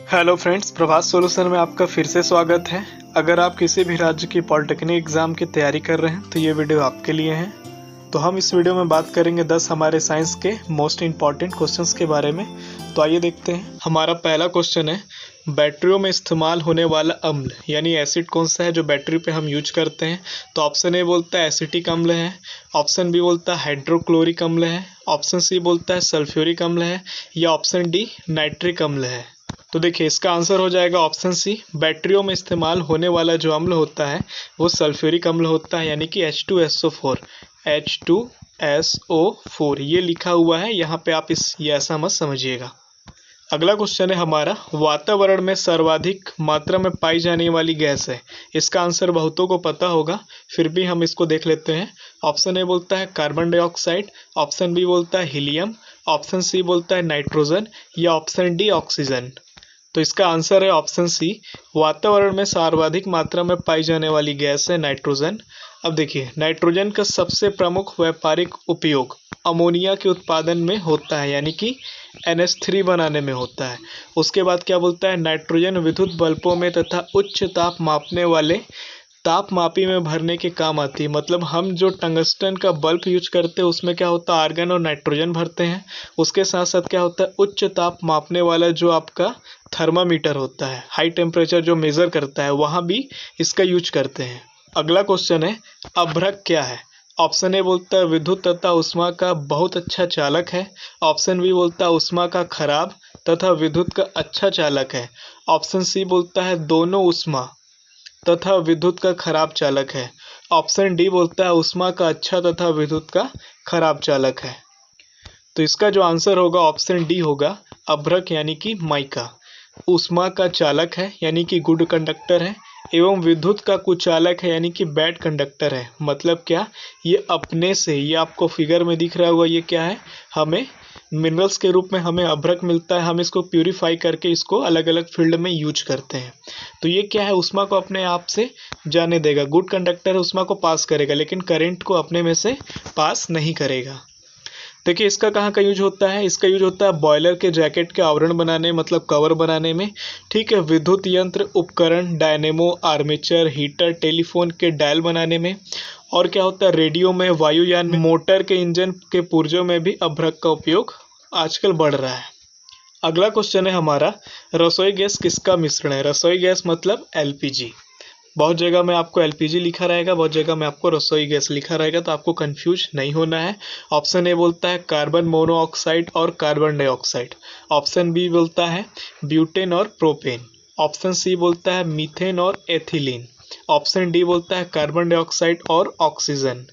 Hello friends, प्रभात solution में आपका फिर से स्वागत है। अगर आप किसी भी राज्य की पॉलिटेक्निक एग्जाम की तैयारी कर रहे हैं तो ये वीडियो आपके लिए है। तो हम इस वीडियो में बात करेंगे 10 हमारे साइंस के मोस्ट इंपॉर्टेंट क्वेश्चंस के बारे में। तो आइए देखते हैं। हमारा पहला क्वेश्चन है, बैटरियों में इस्तेमाल होने वाला अम्ल यानी एसिड कौन सा है जो बैटरी पे हम यूज करते हैं। तो ऑप्शन ए बोलता है एसिटिक अम्ल है, ऑप्शन बी बोलता है हाइड्रोक्लोरिक अम्ल है, ऑप्शन सी बोलता है सल्फ्यूरिक अम्ल है, या ऑप्शन डी नाइट्रिक अम्ल है। तो देखिए इसका आंसर हो जाएगा ऑप्शन सी। बैटरियों में इस्तेमाल होने वाला जो अम्ल होता है वो सल्फ्यूरिक अम्ल होता है, यानी कि H2SO4 H2SO4 ये लिखा हुआ है यहाँ पे, आप ये ऐसा मत समझिएगा। अगला क्वेश्चन है हमारा, वातावरण में सर्वाधिक मात्रा में पाई जाने वाली गैस है। इसका आंसर बहुतों को पता होगा, फिर भी हम इसको देख लेते हैं। ऑप्शन ए बोलता है कार्बन डाइऑक्साइड, ऑप्शन बी बोलता है हीलियम, ऑप्शन सी बोलता है नाइट्रोजन, या ऑप्शन डी ऑक्सीजन। तो इसका आंसर है ऑप्शन सी। वातावरण में सर्वाधिक मात्रा में पाई जाने वाली गैस है नाइट्रोजन। अब देखिए नाइट्रोजन का सबसे प्रमुख व्यापारिक उपयोग अमोनिया के उत्पादन में होता है, यानी कि NH3 बनाने में होता है। उसके बाद क्या बोलता है, नाइट्रोजन विद्युत बल्बों में तथा उच्च ताप मापने वाले तापमापी में भरने के काम आती है। मतलब हम जो टंगस्टन का बल्ब यूज करते हैं उसमें क्या होता है, आर्गन और नाइट्रोजन भरते हैं। उसके साथ साथ क्या होता है, उच्च ताप मापने वाला जो आपका थर्मामीटर होता है, हाई टेम्परेचर जो मेजर करता है, वहाँ भी इसका यूज करते हैं। अगला क्वेश्चन है, अभ्रक क्या है। ऑप्शन ए बोलता है विद्युत तथा उष्मा का बहुत अच्छा चालक है, ऑप्शन बी बोलता है उष्मा का खराब तथा विद्युत का अच्छा चालक है, ऑप्शन सी बोलता है दोनों उष्मा तथा विद्युत का खराब चालक है, ऑप्शन डी बोलता है उष्मा का अच्छा तथा विद्युत का खराब चालक है। तो इसका जो आंसर होगा ऑप्शन डी होगा, अभ्रक यानी कि माइका उष्मा का चालक है यानी कि गुड कंडक्टर है, एवं विद्युत का कुचालक है यानी कि बैड कंडक्टर है। मतलब क्या, ये अपने से, ये आपको फिगर में दिख रहा होगा, ये क्या है, हमें मिनरल्स के रूप में हमें अभ्रक मिलता है। हम इसको प्यूरिफाई करके इसको अलग अलग फील्ड में यूज करते हैं। तो ये क्या है, उष्मा को अपने आप से जाने देगा। गुड कंडक्टर है, उष्मा को पास करेगा लेकिन करंट को अपने में से पास नहीं करेगा। देखिए इसका कहाँ का यूज होता है, इसका यूज होता है बॉयलर के जैकेट के आवरण बनाने, मतलब कवर बनाने में। ठीक है, विद्युत यंत्र उपकरण, डायनेमो, आर्मेचर, हीटर, टेलीफोन के डायल बनाने में। और क्या होता है, रेडियो में, वायुयान में, मोटर के इंजन के पुर्जों में भी अभ्रक का उपयोग आजकल बढ़ रहा है। अगला क्वेश्चन है हमारा, रसोई गैस किसका मिश्रण है। रसोई गैस मतलब LPG। बहुत जगह में आपको LPG लिखा रहेगा, बहुत जगह में आपको रसोई गैस लिखा रहेगा, तो आपको कंफ्यूज नहीं होना है। ऑप्शन ए बोलता है कार्बन मोनोऑक्साइड और कार्बन डाइऑक्साइड, ऑप्शन बी बोलता है ब्यूटेन और प्रोपेन, ऑप्शन सी बोलता है मीथेन और एथिलीन, ऑप्शन डी बोलता है कार्बन डाइऑक्साइड और ऑक्सीजन।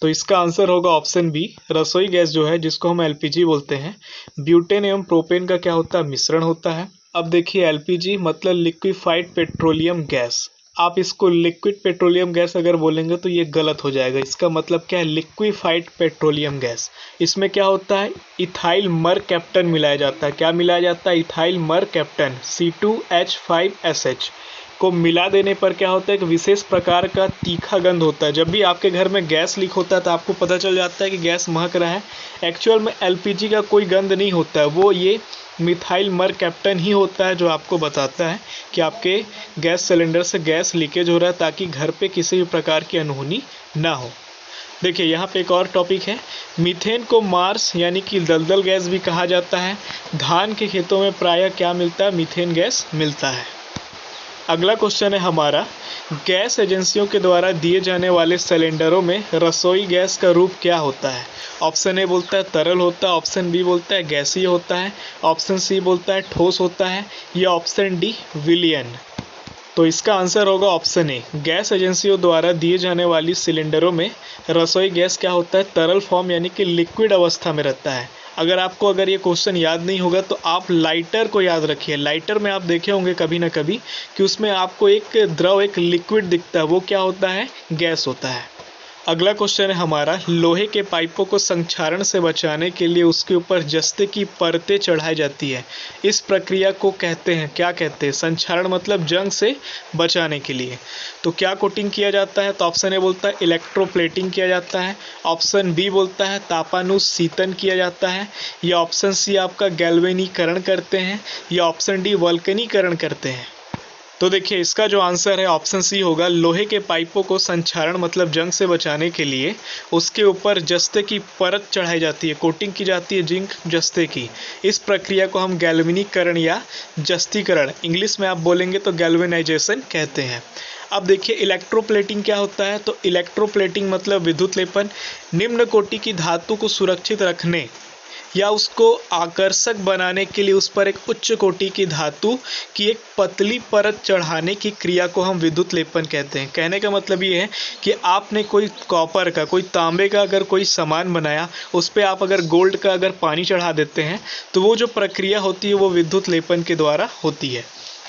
तो इसका आंसर होगा ऑप्शन बी। रसोई गैस जो है जिसको हम LPG बोलते हैं, ब्यूटेन एवं प्रोपेन का क्या होता है, मिश्रण होता है। अब देखिए LPG मतलब लिक्विफाइड पेट्रोलियम गैस। आप इसको लिक्विड पेट्रोलियम गैस अगर बोलेंगे तो ये गलत हो जाएगा। इसका मतलब क्या है, लिक्विफाइड पेट्रोलियम गैस। इसमें क्या होता है, इथाइल मर कैप्टन मिलाया जाता है। क्या मिलाया जाता है, इथाइल मर कैप्टन C2H5SH को मिला देने पर क्या होता है, एक विशेष प्रकार का तीखा गंध होता है। जब भी आपके घर में गैस लीक होता है तो आपको पता चल जाता है कि गैस महक रहा है। एक्चुअल में LPG का कोई गंध नहीं होता है, वो ये मिथाइल मर कैप्टन ही होता है जो आपको बताता है कि आपके गैस सिलेंडर से गैस लीकेज हो रहा है, ताकि घर पे किसी भी प्रकार की अनहोनी ना हो। देखिए यहाँ पे एक और टॉपिक है, मीथेन को मार्स यानी कि दलदल गैस भी कहा जाता है। धान के खेतों में प्रायः क्या मिलता है, मीथेन गैस मिलता है। अगला क्वेश्चन है हमारा, गैस एजेंसियों के द्वारा दिए जाने वाले सिलेंडरों में रसोई गैस का रूप क्या होता है। ऑप्शन ए बोलता है तरल होता है, ऑप्शन बी बोलता है गैसीय होता है, ऑप्शन सी बोलता है ठोस होता है, या ऑप्शन डी विलियन। तो इसका आंसर होगा ऑप्शन ए। गैस एजेंसियों द्वारा दिए जाने वाली सिलेंडरों में रसोई गैस क्या होता है, तरल फॉर्म यानी कि लिक्विड अवस्था में रहता है। अगर ये क्वेश्चन याद नहीं होगा तो आप लाइटर को याद रखिए। लाइटर में आप देखे होंगे कभी ना कभी कि उसमें आपको एक द्रव, एक लिक्विड दिखता है, वो क्या होता है, गैस होता है। अगला क्वेश्चन है हमारा, लोहे के पाइपों को संक्षारण से बचाने के लिए उसके ऊपर जस्ते की परतें चढ़ाई जाती है। इस प्रक्रिया को कहते हैं, क्या कहते हैं? संक्षारण मतलब जंग से बचाने के लिए। तो क्या कोटिंग किया जाता है? तो ऑप्शन ए बोलता है इलेक्ट्रोप्लेटिंग किया जाता है, ऑप्शन बी बोलता है तापानुशीतन किया जाता है, या ऑप्शन सी आपका गैल्वेनीकरण करते हैं, या ऑप्शन डी वल्कनीकरण करते हैं। तो देखिए इसका जो आंसर है ऑप्शन सी होगा। लोहे के पाइपों को संक्षारण मतलब जंग से बचाने के लिए उसके ऊपर जस्ते की परत चढ़ाई जाती है, कोटिंग की जाती है जिंक जस्ते की। इस प्रक्रिया को हम गैल्वेनीकरण या जस्तीकरण, इंग्लिश में आप बोलेंगे तो गैल्वेनाइजेशन कहते हैं। अब देखिए इलेक्ट्रोप्लेटिंग क्या होता है? तो इलेक्ट्रोप्लेटिंग मतलब विद्युत लेपन। निम्न कोटि की धातु को सुरक्षित रखने या उसको आकर्षक बनाने के लिए उस पर एक उच्च कोटि की धातु की एक पतली परत चढ़ाने की क्रिया को हम विद्युत लेपन कहते हैं। कहने का मतलब ये है कि आपने कोई कॉपर का, कोई तांबे का अगर कोई सामान बनाया, उस पर आप अगर गोल्ड का अगर पानी चढ़ा देते हैं तो वो जो प्रक्रिया होती है वो विद्युत लेपन के द्वारा होती है।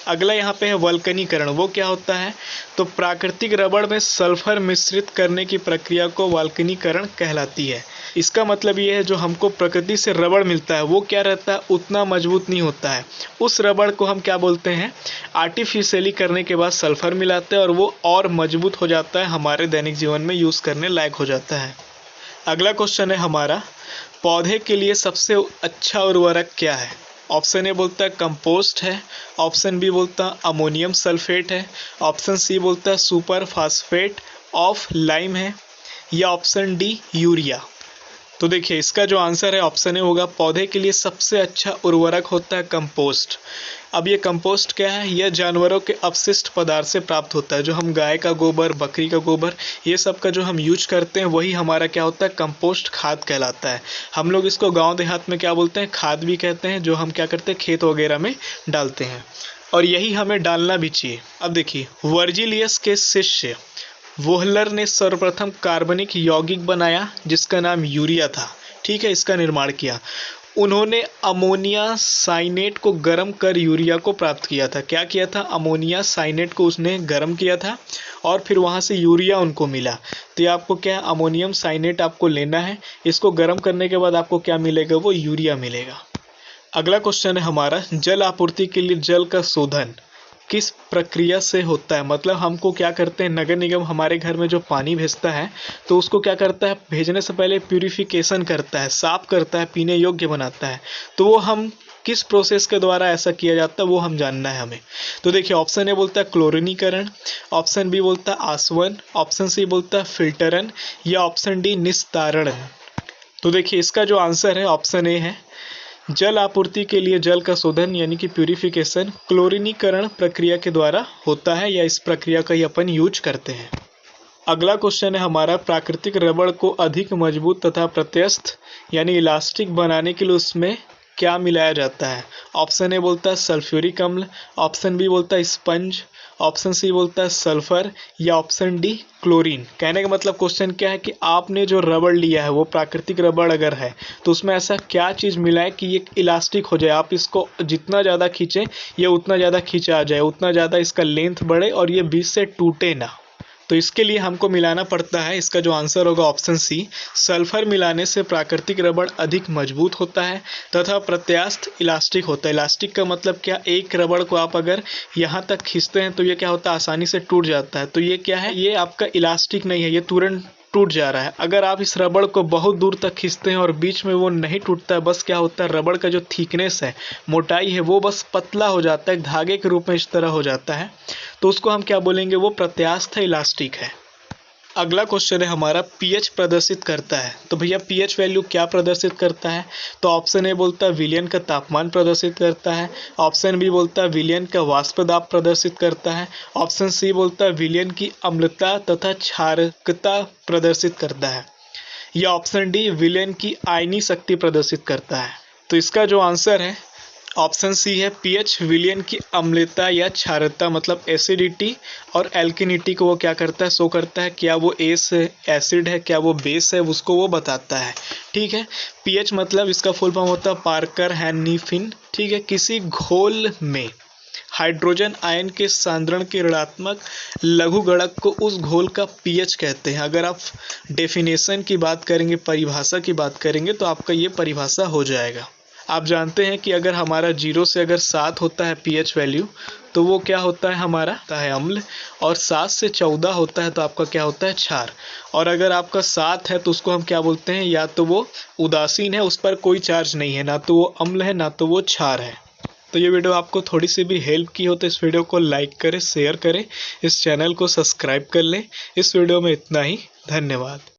अगला यहाँ पे है वल्कनीकरण। वो क्या होता है? तो प्राकृतिक रबड़ में सल्फर मिश्रित करने की प्रक्रिया को वल्कनीकरण कहलाती है। इसका मतलब ये है जो हमको प्रकृति से रबड़ मिलता है वो क्या रहता है, उतना मजबूत नहीं होता है। उस रबड़ को हम क्या बोलते हैं, आर्टिफिशियली करने के बाद सल्फर मिलाते हैं और वो और मजबूत हो जाता है, हमारे दैनिक जीवन में यूज़ करने लायक हो जाता है। अगला क्वेश्चन है हमारा, पौधे के लिए सबसे अच्छा उर्वरक क्या है? ऑप्शन ए बोलता है कंपोस्ट है, ऑप्शन बी बोलता है अमोनियम सल्फेट है, ऑप्शन सी बोलता है सुपर फास्फेट ऑफ लाइम है, या ऑप्शन डी यूरिया। तो देखिए इसका जो आंसर है ऑप्शन ए होगा। पौधे के लिए सबसे अच्छा उर्वरक होता है कंपोस्ट। अब ये कंपोस्ट क्या है? यह जानवरों के अपशिष्ट पदार्थ से प्राप्त होता है। जो हम गाय का गोबर, बकरी का गोबर, ये सब का जो हम यूज करते हैं वही हमारा क्या होता है, कंपोस्ट खाद कहलाता है। हम लोग इसको गांव देहात में क्या बोलते हैं, खाद भी कहते हैं, जो हम क्या करते हैं खेत वगैरह में डालते हैं, और यही हमें डालना भी चाहिए। अब देखिए वर्जिलियस के शिष्य वोहलर ने सर्वप्रथम कार्बनिक यौगिक बनाया जिसका नाम यूरिया था। ठीक है, इसका निर्माण किया। उन्होंने अमोनिया साइनेट को गर्म कर यूरिया को प्राप्त किया था। क्या किया था? अमोनिया साइनेट को उसने गर्म किया था और फिर वहाँ से यूरिया उनको मिला। तो ये आपको क्या है, अमोनियम साइनेट आपको लेना है। इसको गर्म करने के बाद आपको क्या मिलेगा, वो यूरिया मिलेगा। अगला क्वेश्चन है हमारा, जल आपूर्ति के लिए जल का शोधन किस प्रक्रिया से होता है? मतलब हमको क्या करते हैं, नगर निगम हमारे घर में जो पानी भेजता है तो उसको क्या करता है, भेजने से पहले प्यूरिफिकेशन करता है, साफ करता है, पीने योग्य बनाता है। तो वो हम किस प्रोसेस के द्वारा ऐसा किया जाता है वो हम जानना है हमें। तो देखिए ऑप्शन ए बोलता है क्लोरीनीकरण, ऑप्शन बी बोलता है आसवन, ऑप्शन सी बोलता है फिल्टरन, या ऑप्शन डी निस्तारण। तो देखिए इसका जो आंसर है ऑप्शन ए है। जल आपूर्ति के लिए जल का शोधन यानी कि प्यूरिफिकेशन क्लोरीनीकरण प्रक्रिया के द्वारा होता है, या इस प्रक्रिया का ही अपन यूज करते हैं। अगला क्वेश्चन है हमारा, प्राकृतिक रबड़ को अधिक मजबूत तथा प्रत्यस्थ यानी इलास्टिक बनाने के लिए उसमें क्या मिलाया जाता है? ऑप्शन ए बोलता है सल्फ्यूरिक अम्ल, ऑप्शन बी बोलता है स्पंज, ऑप्शन सी बोलता है सल्फर, या ऑप्शन डी क्लोरीन। कहने का मतलब क्वेश्चन क्या है कि आपने जो रबड़ लिया है वो प्राकृतिक रबड़ अगर है तो उसमें ऐसा क्या चीज़ मिलाए कि ये इलास्टिक हो जाए, आप इसको जितना ज़्यादा खींचें ये उतना ज़्यादा खींचा जाए, उतना ज़्यादा इसका लेंथ बढ़े और ये बीच से टूटे ना। तो इसके लिए हमको मिलाना पड़ता है। इसका जो आंसर होगा ऑप्शन सी, सल्फर मिलाने से प्राकृतिक रबड़ अधिक मजबूत होता है तथा प्रत्यास्थ इलास्टिक होता है। इलास्टिक का मतलब क्या, एक रबड़ को आप अगर यहाँ तक खींचते हैं तो ये क्या होता है, आसानी से टूट जाता है। तो ये क्या है, ये आपका इलास्टिक नहीं है, ये तुरंत टूट जा रहा है। अगर आप इस रबड़ को बहुत दूर तक खींचते हैं और बीच में वो नहीं टूटता है, बस क्या होता है रबड़ का जो थिकनेस है, मोटाई है, वो बस पतला हो जाता है, धागे के रूप में इस तरह हो जाता है, तो उसको हम क्या बोलेंगे, वो प्रत्यास्थ इलास्टिक है। अगला क्वेश्चन है हमारा, पीएच प्रदर्शित करता है। तो भैया पीएच वैल्यू क्या प्रदर्शित करता है? तो ऑप्शन ए बोलता है विलयन का तापमान प्रदर्शित करता है, ऑप्शन बी बोलता है विलयन का वाष्प दाब प्रदर्शित करता है, ऑप्शन सी बोलता है विलयन की अम्लता तथा क्षारकता प्रदर्शित करता है, या ऑप्शन डी विलयन की आयनी शक्ति प्रदर्शित करता है। तो इसका जो आंसर है ऑप्शन सी है, पीएच विलयन की अम्लता या क्षारकता मतलब एसिडिटी और एल्किनिटी को वो क्या करता है, शो करता है। क्या वो एसिड है, क्या वो बेस है, उसको वो बताता है। ठीक है, पीएच मतलब इसका फुल फॉर्म होता है पार्कर हैनिफिन। ठीक है, किसी घोल में हाइड्रोजन आयन के सांद्रण के ऋणात्मक लघुगणक को उस घोल का पीएच कहते हैं। अगर आप डेफिनेशन की बात करेंगे, परिभाषा की बात करेंगे, तो आपका ये परिभाषा हो जाएगा। आप जानते हैं कि अगर हमारा 0 से अगर 7 होता है पीएच वैल्यू, तो वो क्या होता है, हमारा होता है अम्ल, और 7 से 14 होता है तो आपका क्या होता है, क्षार। और अगर आपका 7 है तो उसको हम क्या बोलते हैं, या तो वो उदासीन है, उस पर कोई चार्ज नहीं है, ना तो वो अम्ल है ना तो वो क्षार है। तो ये वीडियो आपको थोड़ी सी भी हेल्प की हो तो इस वीडियो को लाइक करें, शेयर करें, इस चैनल को सब्सक्राइब कर लें। इस वीडियो में इतना ही, धन्यवाद।